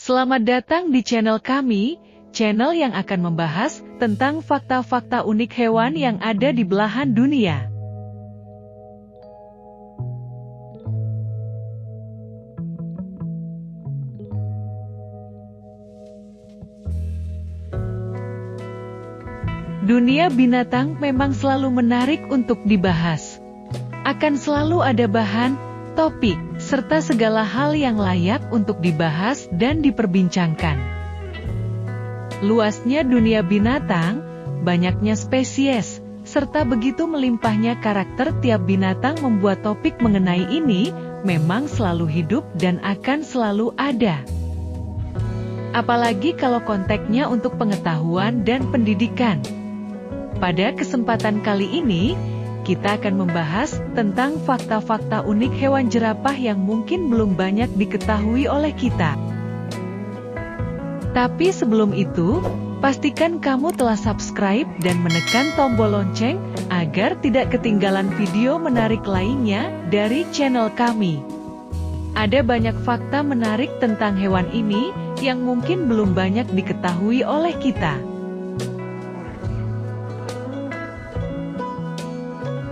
Selamat datang di channel kami, channel yang akan membahas tentang fakta-fakta unik hewan yang ada di belahan dunia. Dunia binatang memang selalu menarik untuk dibahas. Akan selalu ada bahan, topik, serta segala hal yang layak untuk dibahas dan diperbincangkan. Luasnya dunia binatang, banyaknya spesies, serta begitu melimpahnya karakter tiap binatang membuat topik mengenai ini memang selalu hidup dan akan selalu ada. Apalagi kalau konteksnya untuk pengetahuan dan pendidikan. Pada kesempatan kali ini, kita akan membahas tentang fakta-fakta unik hewan jerapah yang mungkin belum banyak diketahui oleh kita. Tapi sebelum itu, pastikan kamu telah subscribe dan menekan tombol lonceng agar tidak ketinggalan video menarik lainnya dari channel kami. Ada banyak fakta menarik tentang hewan ini yang mungkin belum banyak diketahui oleh kita.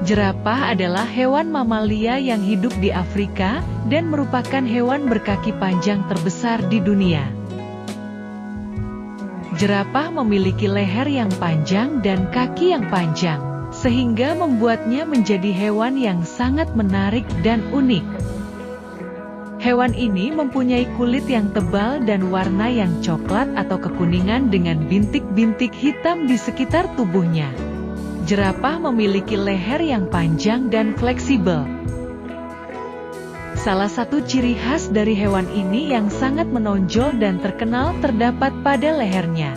Jerapah adalah hewan mamalia yang hidup di Afrika dan merupakan hewan berkaki panjang terbesar di dunia. Jerapah memiliki leher yang panjang dan kaki yang panjang, sehingga membuatnya menjadi hewan yang sangat menarik dan unik. Hewan ini mempunyai kulit yang tebal dan warna yang coklat atau kekuningan dengan bintik-bintik hitam di sekitar tubuhnya. Jerapah memiliki leher yang panjang dan fleksibel. Salah satu ciri khas dari hewan ini yang sangat menonjol dan terkenal terdapat pada lehernya.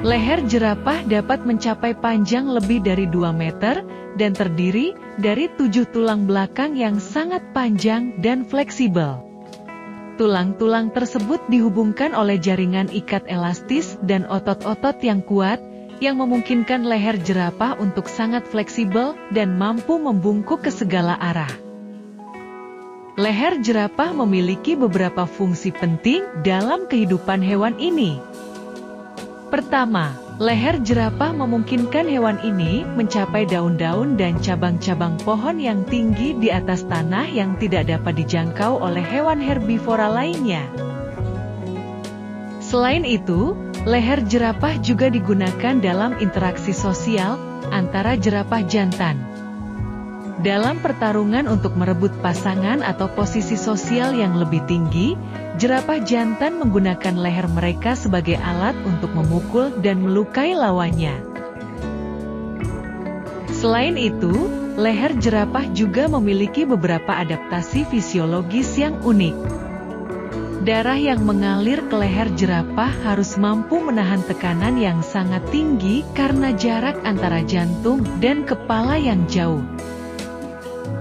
Leher jerapah dapat mencapai panjang lebih dari 2 meter dan terdiri dari 7 tulang belakang yang sangat panjang dan fleksibel. Tulang-tulang tersebut dihubungkan oleh jaringan ikat elastis dan otot-otot yang kuat, yang memungkinkan leher jerapah untuk sangat fleksibel dan mampu membungkuk ke segala arah. Leher jerapah memiliki beberapa fungsi penting dalam kehidupan hewan ini. Pertama, leher jerapah memungkinkan hewan ini mencapai daun-daun dan cabang-cabang pohon yang tinggi di atas tanah yang tidak dapat dijangkau oleh hewan herbivora lainnya. Selain itu, leher jerapah juga digunakan dalam interaksi sosial antara jerapah jantan. Dalam pertarungan untuk merebut pasangan atau posisi sosial yang lebih tinggi, jerapah jantan menggunakan leher mereka sebagai alat untuk memukul dan melukai lawannya. Selain itu, leher jerapah juga memiliki beberapa adaptasi fisiologis yang unik. Darah yang mengalir ke leher jerapah harus mampu menahan tekanan yang sangat tinggi karena jarak antara jantung dan kepala yang jauh.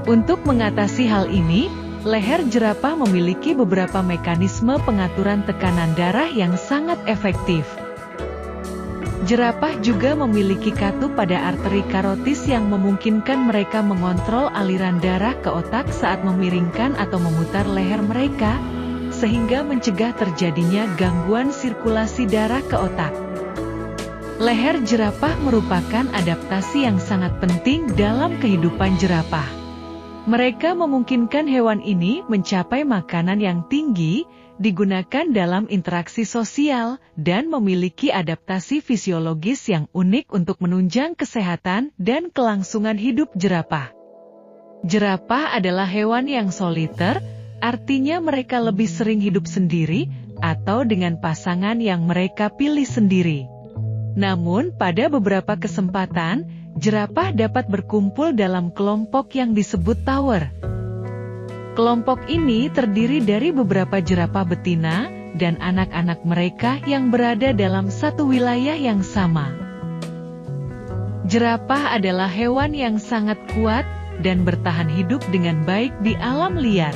Untuk mengatasi hal ini, leher jerapah memiliki beberapa mekanisme pengaturan tekanan darah yang sangat efektif. Jerapah juga memiliki katup pada arteri karotis yang memungkinkan mereka mengontrol aliran darah ke otak saat memiringkan atau memutar leher mereka, sehingga mencegah terjadinya gangguan sirkulasi darah ke otak. Leher jerapah merupakan adaptasi yang sangat penting dalam kehidupan jerapah. Mereka memungkinkan hewan ini mencapai makanan yang tinggi, digunakan dalam interaksi sosial, dan memiliki adaptasi fisiologis yang unik untuk menunjang kesehatan dan kelangsungan hidup jerapah. Jerapah adalah hewan yang soliter, artinya mereka lebih sering hidup sendiri, atau dengan pasangan yang mereka pilih sendiri. Namun, pada beberapa kesempatan, jerapah dapat berkumpul dalam kelompok yang disebut tower. Kelompok ini terdiri dari beberapa jerapah betina, dan anak-anak mereka yang berada dalam satu wilayah yang sama. Jerapah adalah hewan yang sangat kuat, dan bertahan hidup dengan baik di alam liar.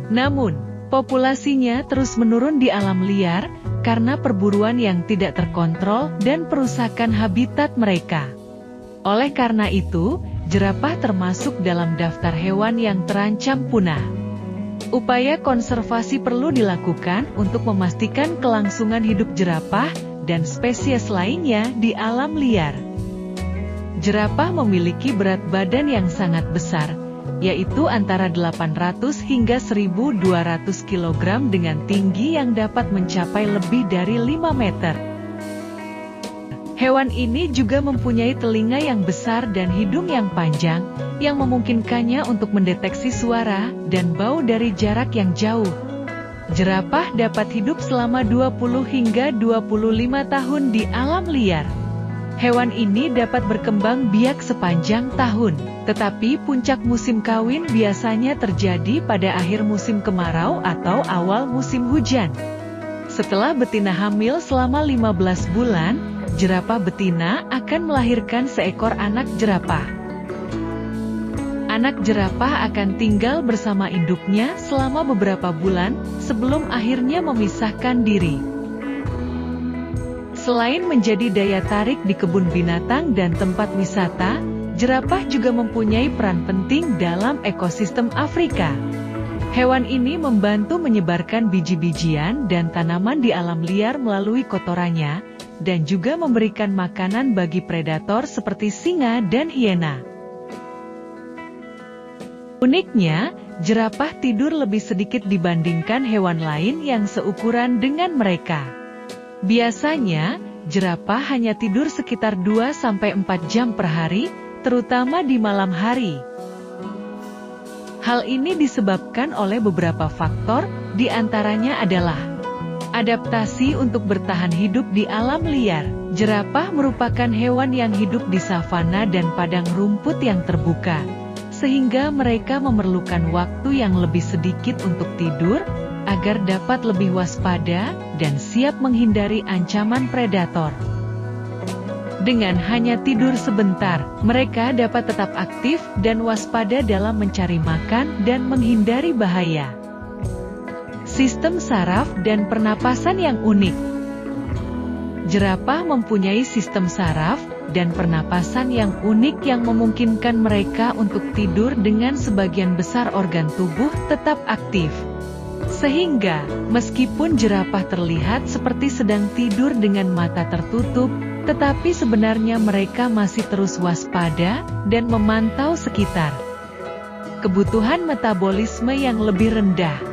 Namun, populasinya terus menurun di alam liar karena perburuan yang tidak terkontrol dan perusakan habitat mereka. Oleh karena itu, jerapah termasuk dalam daftar hewan yang terancam punah. Upaya konservasi perlu dilakukan untuk memastikan kelangsungan hidup jerapah dan spesies lainnya di alam liar. Jerapah memiliki berat badan yang sangat besar, yaitu antara 800 hingga 1.200 kg dengan tinggi yang dapat mencapai lebih dari 5 meter. Hewan ini juga mempunyai telinga yang besar dan hidung yang panjang, yang memungkinkannya untuk mendeteksi suara dan bau dari jarak yang jauh. Jerapah dapat hidup selama 20 hingga 25 tahun di alam liar. Hewan ini dapat berkembang biak sepanjang tahun, tetapi puncak musim kawin biasanya terjadi pada akhir musim kemarau atau awal musim hujan. Setelah betina hamil selama 15 bulan, jerapah betina akan melahirkan seekor anak jerapah. Anak jerapah akan tinggal bersama induknya selama beberapa bulan sebelum akhirnya memisahkan diri. Selain menjadi daya tarik di kebun binatang dan tempat wisata, jerapah juga mempunyai peran penting dalam ekosistem Afrika. Hewan ini membantu menyebarkan biji-bijian dan tanaman di alam liar melalui kotorannya, dan juga memberikan makanan bagi predator seperti singa dan hiena. Uniknya, jerapah tidur lebih sedikit dibandingkan hewan lain yang seukuran dengan mereka. Biasanya, jerapah hanya tidur sekitar 2-4 jam per hari, terutama di malam hari. Hal ini disebabkan oleh beberapa faktor, di antaranya adalah adaptasi untuk bertahan hidup di alam liar. Jerapah merupakan hewan yang hidup di savana dan padang rumput yang terbuka, sehingga mereka memerlukan waktu yang lebih sedikit untuk tidur, agar dapat lebih waspada dan siap menghindari ancaman predator. Dengan hanya tidur sebentar, mereka dapat tetap aktif dan waspada dalam mencari makan dan menghindari bahaya. Sistem saraf dan pernapasan yang unik. Jerapah mempunyai sistem saraf dan pernapasan yang unik yang memungkinkan mereka untuk tidur dengan sebagian besar organ tubuh tetap aktif. Sehingga, meskipun jerapah terlihat seperti sedang tidur dengan mata tertutup, tetapi sebenarnya mereka masih terus waspada dan memantau sekitar. Kebutuhan metabolisme yang lebih rendah.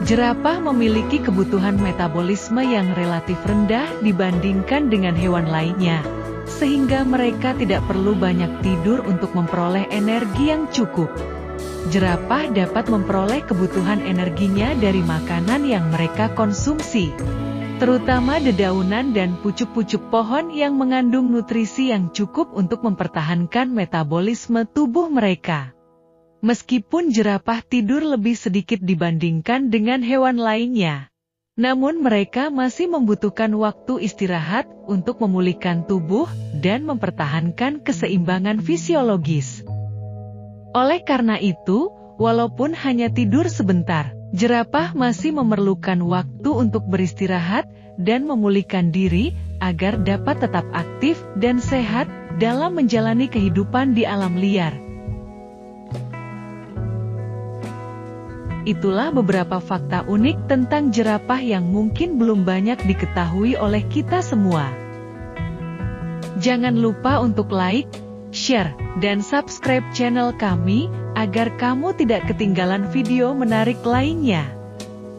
Jerapah memiliki kebutuhan metabolisme yang relatif rendah dibandingkan dengan hewan lainnya, sehingga mereka tidak perlu banyak tidur untuk memperoleh energi yang cukup. Jerapah dapat memperoleh kebutuhan energinya dari makanan yang mereka konsumsi, terutama dedaunan dan pucuk-pucuk pohon yang mengandung nutrisi yang cukup untuk mempertahankan metabolisme tubuh mereka. Meskipun jerapah tidur lebih sedikit dibandingkan dengan hewan lainnya, namun mereka masih membutuhkan waktu istirahat untuk memulihkan tubuh dan mempertahankan keseimbangan fisiologis. Oleh karena itu, walaupun hanya tidur sebentar, jerapah masih memerlukan waktu untuk beristirahat dan memulihkan diri agar dapat tetap aktif dan sehat dalam menjalani kehidupan di alam liar. Itulah beberapa fakta unik tentang jerapah yang mungkin belum banyak diketahui oleh kita semua. Jangan lupa untuk like, share, dan subscribe channel kami, agar kamu tidak ketinggalan video menarik lainnya.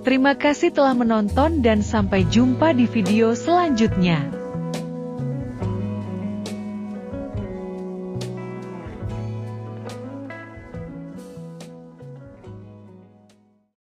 Terima kasih telah menonton dan sampai jumpa di video selanjutnya.